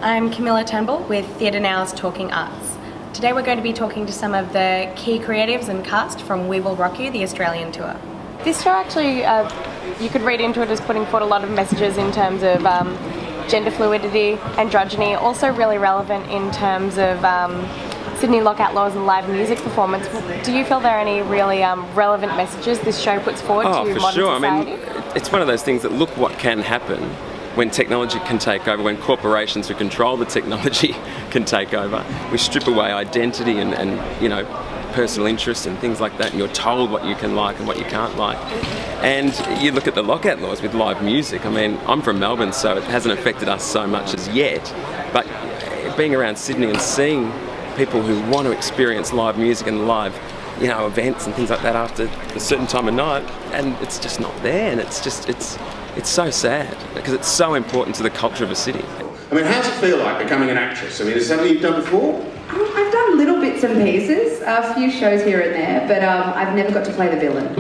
I'm Camilla Turnbull with Theatre Now's Talking Arts. Today we're going to be talking to some of the key creatives and cast from We Will Rock You, the Australian tour. This show actually, you could read into it as putting forward a lot of messages in terms of gender fluidity, androgyny, also really relevant in terms of Sydney Lock Outlaws and live music performance. Do you feel there are any really relevant messages this show puts forward to modern society? I mean, it's one of those things that look what can happen when technology can take over, when corporations who control the technology can take over. We strip away identity and personal interest and things like that, and you're told what you can like and what you can't like. And you look at the Lock Outlaws with live music. I mean, I'm from Melbourne, so it hasn't affected us so much as yet, but being around Sydney and seeing people who want to experience live music and live events and things like that after a certain time of night, and it's just not there, and it's so sad because it's so important to the culture of a city. I mean, how does it feel like becoming an actress? I mean, is it something you've done before? I've done little bits and pieces, a few shows here and there, but I've never got to play the villain.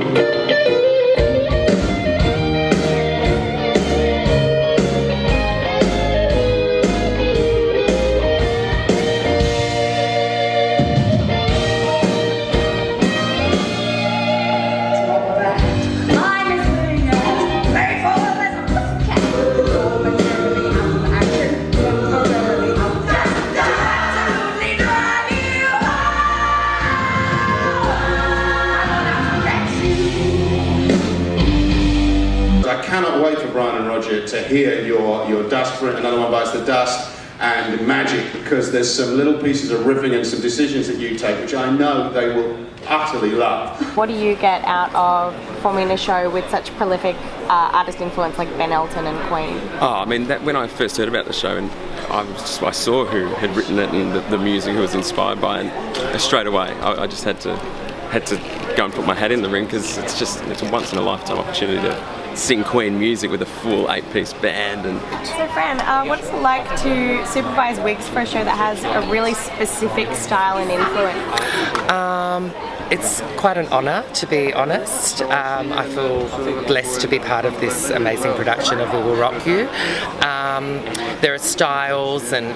I cannot wait for Brian and Roger to hear your Dust for Another One Bites the Dust and Magic, because there's some little pieces of riffing and some decisions that you take which I know they will utterly love. What do you get out of performing a show with such prolific artist influence like Ben Elton and Queen? I mean, when I first heard about the show and I saw who had written it and the music who was inspired by it, straight away I just had to go and put my hat in the ring, because it's a once in a lifetime opportunity to sing Queen music with a full 8-piece band. And so Fran, what is it like to supervise wigs for a show that has a really specific style and influence? It's quite an honour, to be honest. I feel blessed to be part of this amazing production of We Will Rock You. There are styles and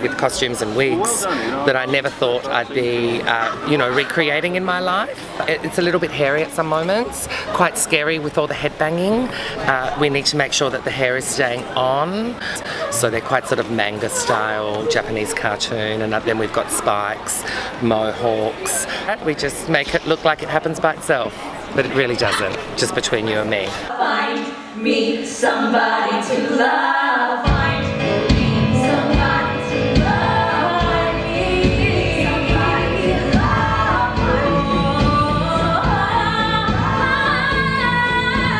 with costumes and wigs that I never thought I'd be, recreating in my life. It's a little bit hairy at some moments, quite scary with all the headbanging. We need to make sure that the hair is staying on. So they're quite sort of manga style, Japanese cartoon, and then we've got spikes, mohawks. We just make it look like it happens by itself, but it really doesn't, just between you and me. Find me somebody to love. Find me somebody to love. Find me somebody to love. Find me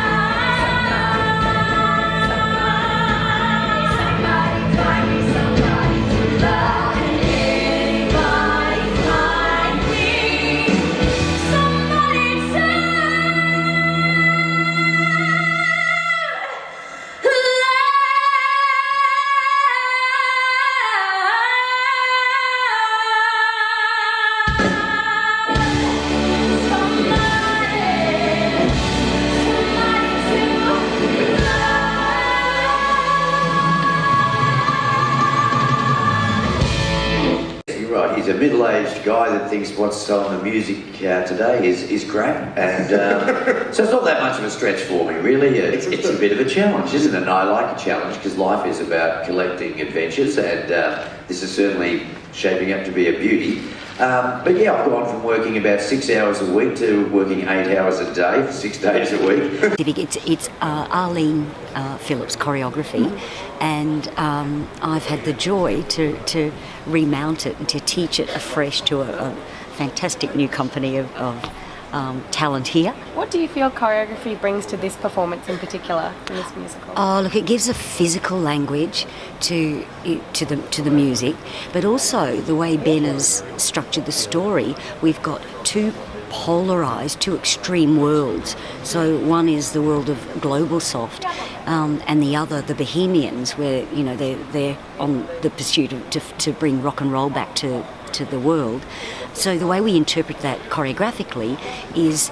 somebody to love. Anybody find me somebody to love. You're right, he's a middle-aged guy that thinks what's on the music today is great, and so it's not that much of a stretch for me, really. It's a bit of a challenge, isn't it? And I like a challenge because life is about collecting adventures, and this is certainly shaping up to be a beauty. But yeah, I've gone from working about 6 hours a week to working 8 hours a day for 6 days a week. It's Arlene Phillips choreography, and I've had the joy to remount it and to teach it afresh to a fantastic new company of talent here. What do you feel choreography brings to this performance in particular, in this musical? Oh, look, it gives a physical language to the music, but also the way Ben has structured the story. We've got two extreme worlds. So one is the world of global soft, and the other, the Bohemians, where they're on the pursuit to bring rock and roll back to the world. So the way we interpret that choreographically is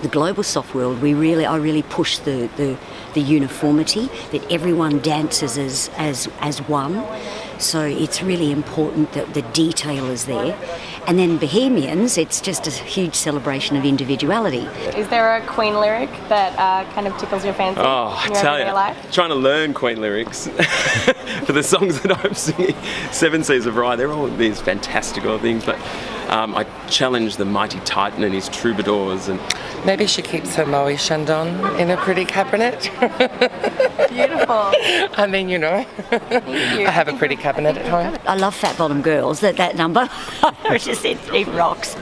the global soft world, I really push the uniformity, that everyone dances as one. So it's really important that the detail is there. And then Bohemians, it's just a huge celebration of individuality. Is there a Queen lyric that kind of tickles your fancy? Oh, I in your tell everyday you, life? trying to learn Queen lyrics for the songs that I'm singing. Seven Seas of Rye, they're all these fantastical things, but I challenge the mighty Titan and his troubadours. And Maybe she keeps her Moe Chandon in a pretty cabinet. Beautiful. I mean, you know, you. I have a pretty cabinet at home. I love Fat Bottom Girls, that number. It rocks.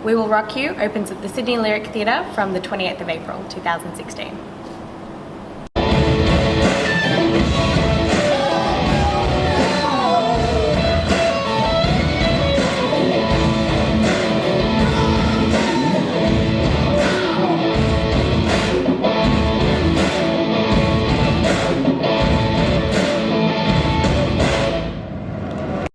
We Will Rock You opens at the Sydney Lyric Theatre from the 28th of April 2016.